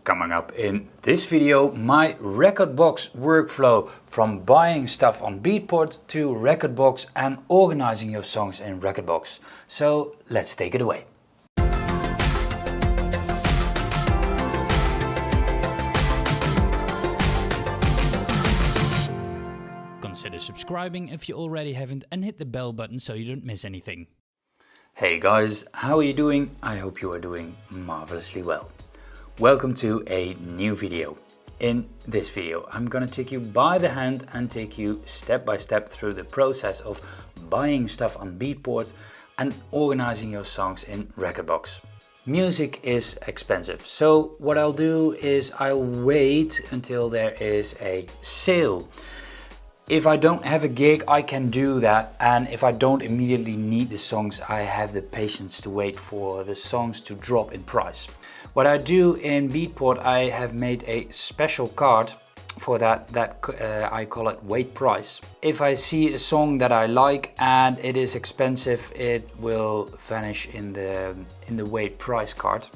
Coming up in this video, my Rekordbox workflow from buying stuff on Beatport to Rekordbox and organizing your songs in Rekordbox. So let's take it away. Consider subscribing if you already haven't and hit the bell button so you don't miss anything. Hey guys, how are you doing? I hope you are doing marvelously well. Welcome to a new video. In this video, I'm gonna take you by the hand and take you step by step through the process of buying stuff on Beatport and organizing your songs in Rekordbox. Music is expensive, so what I'll do is I'll wait until there is a sale. If I don't have a gig, I can do that, and if I don't immediately need the songs, I have the patience to wait for the songs to drop in price. What I do in Beatport, I have made a special card for that I call it wait price. If I see a song that I like and it is expensive, it will vanish in the wait price card.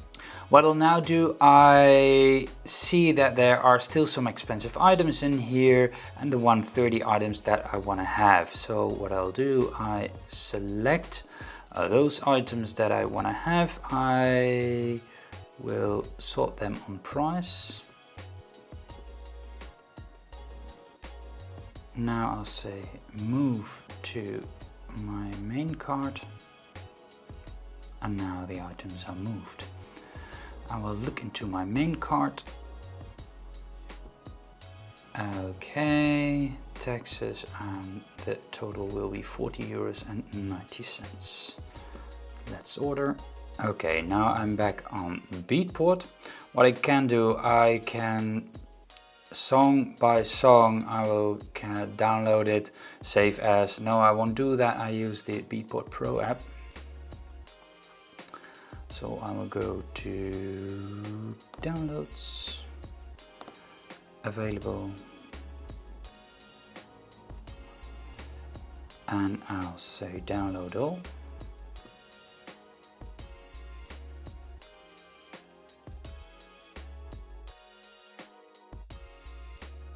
What I'll now do, I see that there are still some expensive items in here and the 130 items that I want to have. So what I'll do, I select those items that I want to have. I will sort them on price. Now I'll say move to my main cart, and now the items are moved. I will look into my main cart. Okay, taxes, and the total will be €40.90. Let's order. Okay, now I'm back on Beatport. What I can do, I can song by song, can download it, save as. No, I won't do that. I use the Beatport Pro app. So I will go to downloads, available, and I'll say download all.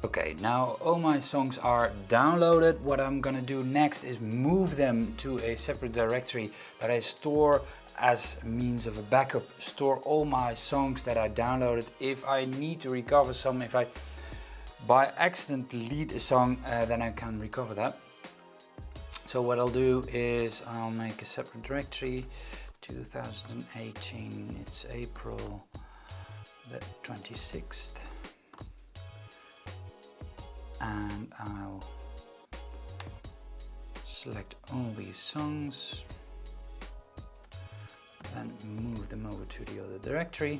Okay, now all my songs are downloaded. What I'm gonna do next is move them to a separate directory that I store as a means of a backup. Store all my songs that I downloaded. If I need to recover some, if I by accident delete a song, then I can recover that. So what I'll do is I'll make a separate directory, 2018, it's April the 26th. And I'll select all these songs, then move them over to the other directory.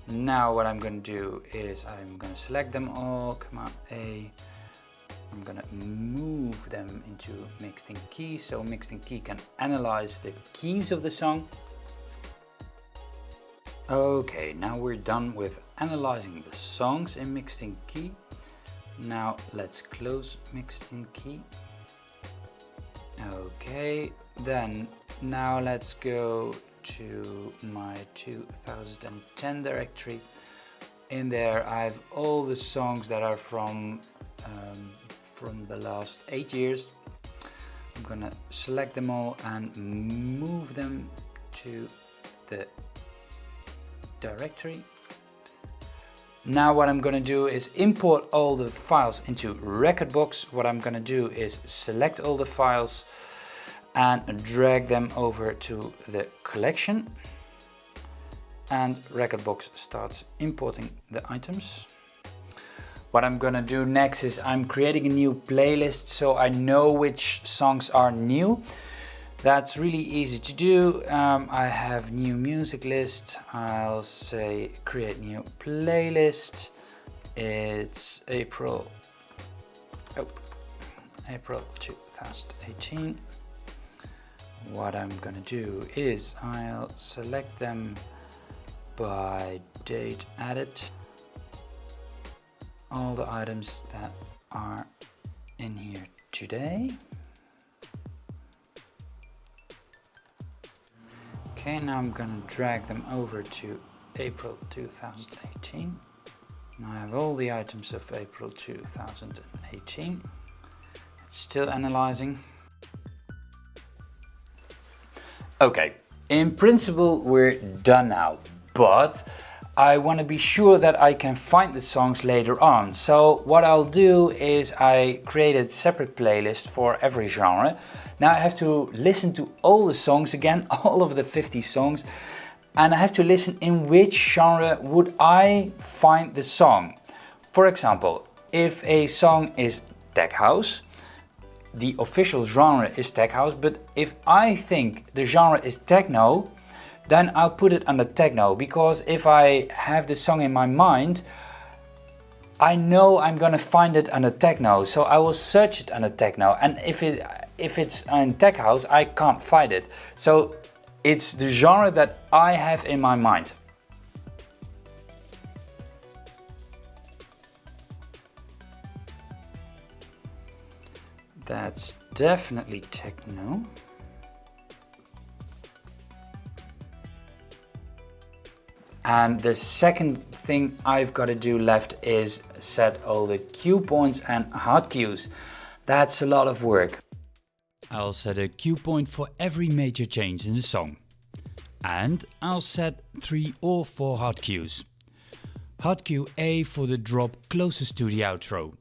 Now what I'm going to do is I'm going to select them all, Command A. I'm going to move them into mixed in key, so mixed in key can analyze the keys of the song. Okay, now we're done with analyzing the songs in mixed in key. Now let's close mixed in key. Okay, then now let's go to my 2010 directory. In there I have all the songs that are from the last 8 years. I'm gonna select them all and move them to the directory. Now what I'm going to do is import all the files into Rekordbox. What I'm going to do is select all the files and drag them over to the collection. And Rekordbox starts importing the items. What I'm going to do next is I'm creating a new playlist so I know which songs are new. That's really easy to do. I have new music list. I'll say create new playlist. It's April 2018. What I'm gonna do is I'll select them by date added. All the items that are in here today. Okay, now I'm gonna drag them over to April 2018. I have all the items of April 2018. It's still analyzing. Okay, in principle we're done now, but I want to be sure that I can find the songs later on. So what I'll do is I created separate playlists for every genre. Now I have to listen to all the songs again, all of the 50 songs, and I have to listen in which genre would I find the song. For example, if a song is tech house, the official genre is tech house, but if I think the genre is techno, then I'll put it under techno, because if I have the song in my mind, I know I'm gonna find it under techno, so I will search it under techno, and if it's in tech house, I can't find it. So it's the genre that I have in my mind. That's definitely techno. And the second thing I've got to do left is set all the cue points and hot cues. That's a lot of work. I'll set a cue point for every major change in the song. And I'll set 3 or 4 hot cues. Hot cue A for the drop closest to the outro.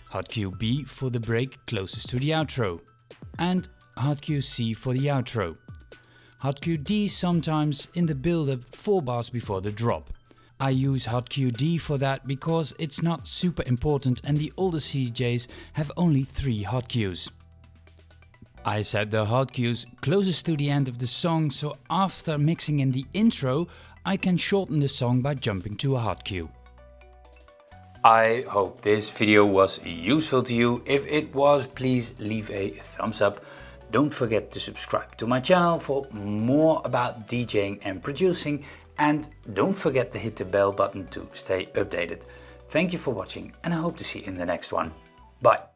Hot cue B for the break closest to the outro. And hot cue C for the outro. Hot cue D sometimes in the build-up 4 bars before the drop. I use hot cue D for that because it's not super important and the older CDJs have only 3 hot cues. I set the hot cues closest to the end of the song, so after mixing in the intro, I can shorten the song by jumping to a hot cue. I hope this video was useful to you. If it was, please leave a thumbs up. Don't forget to subscribe to my channel for more about DJing and producing, and don't forget to hit the bell button to stay updated. Thank you for watching, and I hope to see you in the next one. Bye.